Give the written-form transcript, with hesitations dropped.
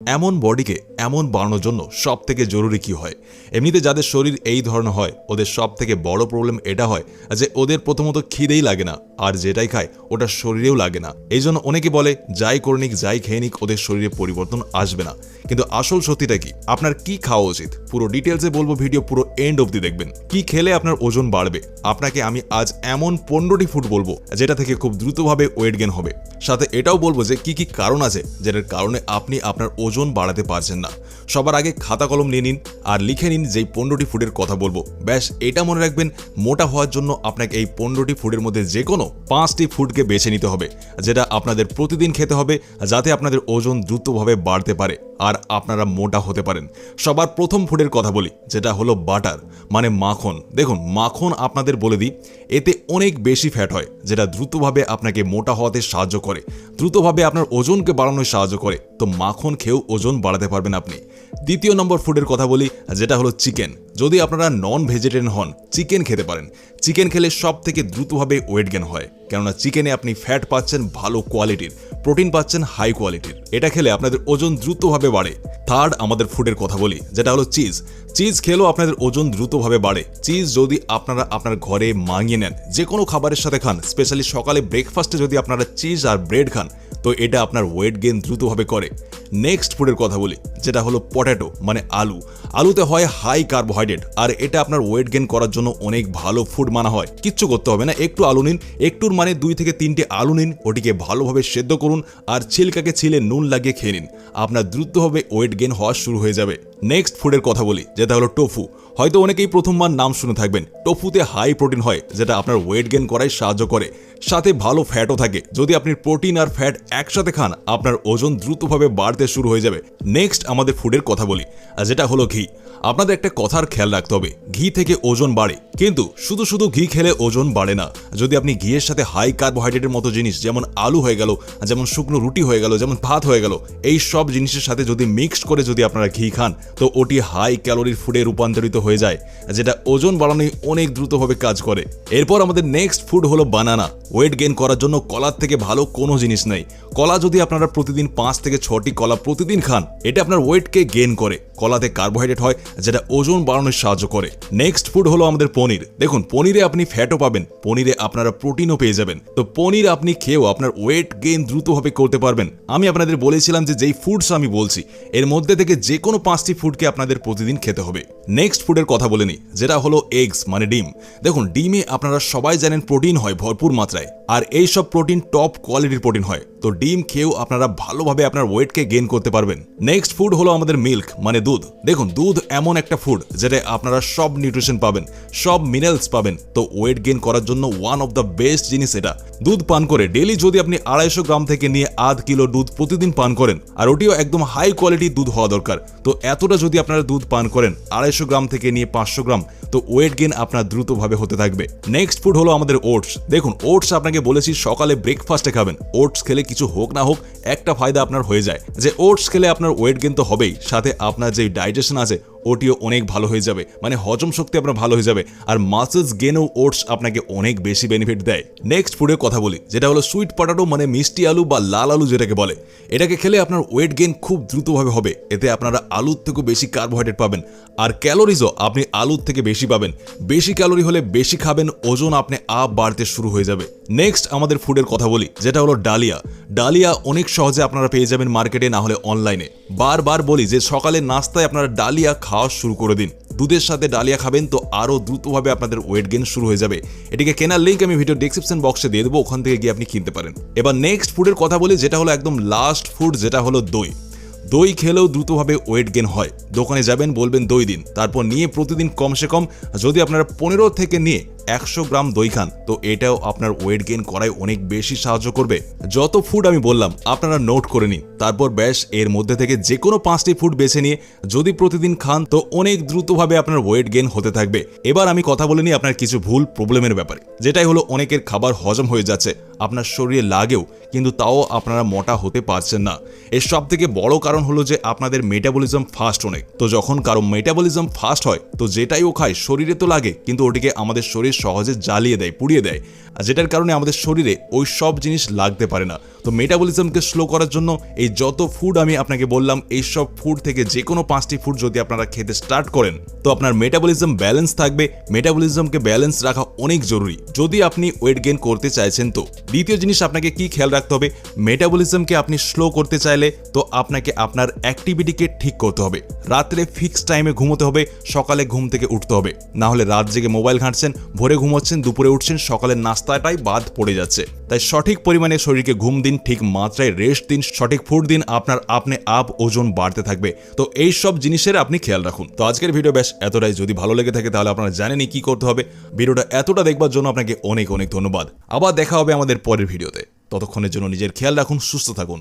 এমন বডিকে এমন বানানোর জন্য সবথেকে জরুরি কি হয়? এমনিতে যাদের শরীর এই ধরনের হয় ওদের সবথেকে বড় প্রবলেম এটা হয় যে ওদের প্রথমত খিদেই লাগে না, আর যেটাই খায় ওটা শরীরেও লাগে না। এই জন্য অনেকে বলে যাই করে নিক যাই খেয়ে নিক ওদের শরীরে পরিবর্তন আসবে না। কিন্তু আসল সত্যিটা কি? আপনার কি খাওয়া উচিত পুরো ডিটেলসে বলবো, ভিডিও পুরো এন্ড অবধি দেখবেন। কি খেলে আপনার ওজন বাড়বে? আপনাকে আমি আজ এমন 15টি ফুড বলবো যেটা থেকে খুব দ্রুতভাবে ওয়েট গেইন হবে। সাথে এটাও বলবো যে কি কি কারণ আছে যেটার কারণে আপনি আপনার ওজন বাড়াতে পারছেন না। সবার আগে খাতা কলম নিয়ে নিন আর লিখে নিন যেই 15টি ফুডের কথা বলবো। ব্যাস এটা মনে রাখবেন, মোটা হওয়ার জন্য আপনাকে এই 15টি ফুডের মধ্যে যে কোনো 5টি ফুডকে বেছে নিতে হবে, যেটা আপনাদের প্রতিদিন খেতে হবে যাতে আপনাদের ওজন দ্রুতভাবে বাড়তে পারে আর আপনারা মোটা হতে পারেন। সবার প্রথম ফুডের কথা বলি, যেটা হলো বাটার মানে মাখন। দেখুন, মাখন আপনাদের বলে দিই, এতে অনেক বেশি ফ্যাট হয় যেটা দ্রুতভাবে আপনাকে মোটা হওয়াতে সাহায্য করে, দ্রুতভাবে আপনার ওজনকে বাড়ানোয় সাহায্য করে। তো মাখন খেয়েও ওজন বাড়াতে পারবেন আপনি। দ্বিতীয় নম্বর ফুডের কথা বলি, যেটা হলো চিকেন। যদি আপনারা নন ভেজিটেরিয়ান হন, চিকেন খেতে পারেন। চিকেন খেলে সব থেকে দ্রুতভাবে ওয়েট গেইন হয়, কেননা চিকেনে আপনি ফ্যাট পাচ্ছেন ভালো কোয়ালিটির, প্রোটিন পাচ্ছেন হাই কোয়ালিটির। এটা খেলে আপনাদের ওজন দ্রুতভাবে বাড়ে। থার্ড আমাদের ফুডের কথা বলি, যেটা হলো চিজ। চিজ খেলেও আপনাদের ওজন দ্রুতভাবে বাড়ে। চিজ যদি আপনারা আপনার ঘরে মাঙিয়ে নেন, যে কোনো খাবারের সাথে খান, স্পেশালি সকালে ব্রেকফাস্টে যদি আপনারা চিজ আর ব্রেড খান, তো এটা আপনার ওয়েট গেইন দ্রুতভাবে করে। নেক্সট ফুডের কথা বলি, যেটা হলো পটেটো মানে আলু। আলুতে হয় হাই কার্বোহাইড্রেট, আর এটা আপনার ওয়েট গেইন করার জন্য অনেক ভালো ফুড মানা হয়। কিচ্ছু করতে হবে না, একটু আলু নিন, একটুর মানে 2 থেকে 3টে আলু নিন, ওটিকে ভালোভাবে সেদ্ধ করুন আর ছিলকাকে ছিলে নুন লাগিয়ে খেয়ে নিন। আপনার দ্রুতভাবে ওয়েট গেইন হওয়া শুরু হয়ে যাবে। নেক্সট ফুডের কথা বলি, যেটা হলো টোফু। হয়তো অনেকেই প্রথমবার নাম শুনে থাকবেন। টোফুতে হাই প্রোটিন হয় যেটা আপনার ওয়েট গেইন করায় সাহায্য করে, সাথে ভালো ফ্যাটও থাকে। যদি আপনি প্রোটিন আর ফ্যাট একসাথে খান, আপনার ওজন দ্রুতভাবে বাড়তে শুরু হয়ে যাবে। নেক্সট আমাদের ফুডের কথা বলি, যেটা হলো ঘি। আপনাদের একটা কথার খেয়াল রাখতে হবে, ঘি থেকে ওজন বাড়ে, কিন্তু শুধু শুধু ঘি খেলে ওজন বাড়ে না। যদি আপনি ঘিয়ের সাথে হাই কার্বোহাইড্রেটের মতো জিনিস, যেমন আলু হয়ে গেল, যেমন শুকনো রুটি হয়ে গেল, যেমন ভাত হয়ে গেল, এই সব জিনিসের সাথে যদি মিক্সড করে যদি আপনারা ঘি খান, তো ওটি হাই ক্যালোরির ফুডে রূপান্তরিত হয়ে যায়, যেটা ওজন বাড়ানোয় অনেক দ্রুতভাবে কাজ করে। এরপর আমাদের নেক্সট ফুড হলো বানানা। ওয়েট গেইন করার জন্য কলার থেকে ভালো কোনো জিনিস নেই। কলা যদি আপনারা প্রতিদিন 5 থেকে 6টি কলা প্রতিদিন খান, এটা আপনার ওয়েটকে গেইন করে। কলাতে কার্বোহাইড্রেট হয় যেটা ওজন বাড়ানোর সাহায্য করে। নেক্সট ফুড হলো আমাদের পনির। দেখুন, পনিরে আপনি ফ্যাটও পাবেন, পনিরে আপনারা প্রোটিনও পেয়ে যাবেন। তো পনির আপনি খেয়েও আপনার ওয়েট গেইন দ্রুতভাবে করতে পারবেন। আমি আপনাদের বলেছিলাম যে যেই ফুডস আমি বলছি এর মধ্যে থেকে যে কোনো 5টি ফুডকে আপনাদের প্রতিদিন খেতে হবে। নেক্সট ফুডের কথা বলে নিই, যেটা হলো এগস মানে ডিম। দেখুন, ডিমে আপনারা সবাই জানেন প্রোটিন হয় ভরপুর মাত্রায়, আর এই সব প্রোটিন টপ কোয়ালিটির প্রোটিন হয়। তো ডিম খেয়েও আপনারা ভালোভাবে আপনার ওয়েটকে গেইন করতে পারবেন। নেক্সট ফুড হলো আমাদের মিল্ক মানে দুধ। দেখুন, দুধ এমন একটা ফুড যেটা আপনারা সব নিউট্রিশন পাবেন, সব মিনারেলস পাবেন। তো ওয়েট গেইন করার জন্য ওয়ান অফ দ্য বেস্ট জিনিস এটা। দুধ পান করে ডেলি যদি আপনি 250 গ্রাম থেকে নিয়ে আধ কিলো দুধ প্রতিদিন পান করেন, আর ওটিও একদম হাই কোয়ালিটির দুধ হওয়া দরকার, তো এতটা যদি আপনারা দুধ পান করেন 250 গ্রাম থেকে নিয়ে 500 গ্রাম, তো ওয়েট গেইন আপনার দ্রুতভাবে হতে থাকবে। নেক্সট ফুড হলো আমাদের ওটস। দেখুন, ওটস আপনাকে বলেছি সকালে ব্রেকফাস্টে খাবেন। ওটস খেলে কিছু হোক না হোক একটা ফায়দা আপনার হয়ে যায়, যে ওটস খেলে আপনার ওয়েট গেইন তো হবেই, সাথে আপনার যে ডাইজেশন আছে ওটিও অনেক ভালো হয়ে যাবে, মানে হজম শক্তি আপনার ভালো হয়ে যাবে, আর মাসলস গেনেও ওটস আপনাকে অনেক বেশি বেনিফিট দেয়। নেক্সট ফুডের কথা বলি, যেটা হলো সুইট পটাটো মানে মিষ্টি আলু বা লাল আলু যেটাকে বলে। এটাকে খেলে আপনার ওয়েট গেইন খুব দ্রুতভাবে হবে। এতে আপনারা আলুর থেকেও বেশি কার্বোহাইড্রেট পাবেন, আর ক্যালোরিজও আপনি আলুর থেকে বেশি পাবেন। বেশি ক্যালোরি হলে বেশি খাবেন, ওজন আপনি আপ বাড়তে শুরু হয়ে যাবে। নেক্সট আমাদের ফুডের কথা বলি, যেটা হলো ডালিয়া। ডালিয়া অনেক সহজে আপনারা পেয়ে যাবেন মার্কেটে, না হলে অনলাইনে। বারবার বলি যে সকালে নাস্তায় আপনারা ডালিয়া খাওয়া শুরু করে দিন। দুধের সাথে ডালিয়া খাবেন তো আরও দ্রুতভাবে আপনাদের ওয়েট গেইন শুরু হয়ে যাবে। এটিকে কেনার লিঙ্ক আমি ভিডিও ডেসক্রিপশন বক্সে দিয়ে দেবো, ওখান থেকে গিয়ে আপনি কিনতে পারেন। এবার নেক্সট ফুডের কথা বলি, যেটা হলো একদম লাস্ট ফুড, যেটা হলো দই। দই খেলেও দ্রুতভাবে ওয়েট গেইন হয়। দোকানে যাবেন, বলবেন দই দিন, তারপর নিয়ে প্রতিদিন কমসে কম যদি আপনারা 15 থেকে নিয়ে 100 গ্রাম দই খান, তো এটাও আপনার ওয়েট গেইন করায় অনেক বেশি সাহায্য করবে। যত ফুড আমি বললাম আপনারা নোট করে নিন, তারপর ব্যাস এর মধ্যে থেকে যে কোনো 5টি ফুড বেছে নিয়ে যদি প্রতিদিন খান, তো অনেক দ্রুতভাবে আপনার ওয়েট গেইন হতে থাকবে। এবার আমি কথা বলে নিই আপনার কিছু ভুল প্রবলেমের ব্যাপারে, যেটাই হলো অনেকের খাবার হজম হয়ে যাচ্ছে, আপনার শরীরে লাগেও, কিন্তু তাও আপনারা মোটা হতে পারছেন না। এর সব থেকে বড় কারণ হলো যে আপনাদের মেটাবলিজম ফাস্ট অনেক। তো যখন কারো মেটাবলিজম ফাস্ট হয়, তো যেটাই ও খায় শরীরে তো লাগে, কিন্তু ওটিকে আমাদের শরীর সহজে জ্বালিয়ে দেয়, পুড়িয়ে দেয়। আর যেটার কারণে আমাদের শরীরে ওই সব জিনিস লাগতে পারে না। তো মেটাবলিজমকে স্লো করার জন্য এই যত ফুড আমি আপনাকে বললাম, এই সব ফুড থেকে যে কোনো 5টি ফুড যদি আপনারা খেতে স্টার্ট করেন তো আপনার মেটাবলিজম ব্যালেন্স থাকবে। মেটাবলিজমকে ব্যালেন্স রাখা অনেক জরুরি যদি আপনি ওয়েট গেইন করতে চাইছেন। তো দ্বিতীয় জিনিস আপনাকে কি খেয়াল রাখতে হবে, মেটাবলিজমকে আপনি স্লো করতে চাইলে তো আপনাকে আপনার অ্যাক্টিভিটিকে ঠিক করতে হবে। রাত্রে ফিক্সড টাইমে ঘুমোতে হবে, সকালে ঘুম থেকে উঠতে হবে। না হলে রাত জেগে মোবাইল ঘাঁটছেন, ভোরে ঘুমোচ্ছেন, দুপুরে উঠছেন, সকালের নাস্তাটাই বাদ পড়ে যাচ্ছে। তাই সঠিক পরিমাণে শরীরকে ঘুম দিন, ঠিক মাত্রায় রেস্ট দিন, সঠিক ফুড দিন, আপনার আপনি আপ ওজন বাড়তে থাকবে। তো এই সব জিনিসের আপনি খেয়াল রাখুন। তো আজকের ভিডিও বেশ এতটাই। যদি ভালো লেগে থাকে তাহলে আপনারা জানেনই কি করতে হবে। ভিডিওটা এতটা দেখবার জন্য আপনাকে অনেক অনেক ধন্যবাদ। আবার দেখা হবে আমাদের পরের ভিডিওতে। ততক্ষণের জন্য নিজের খেয়াল রাখুন, সুস্থ থাকুন।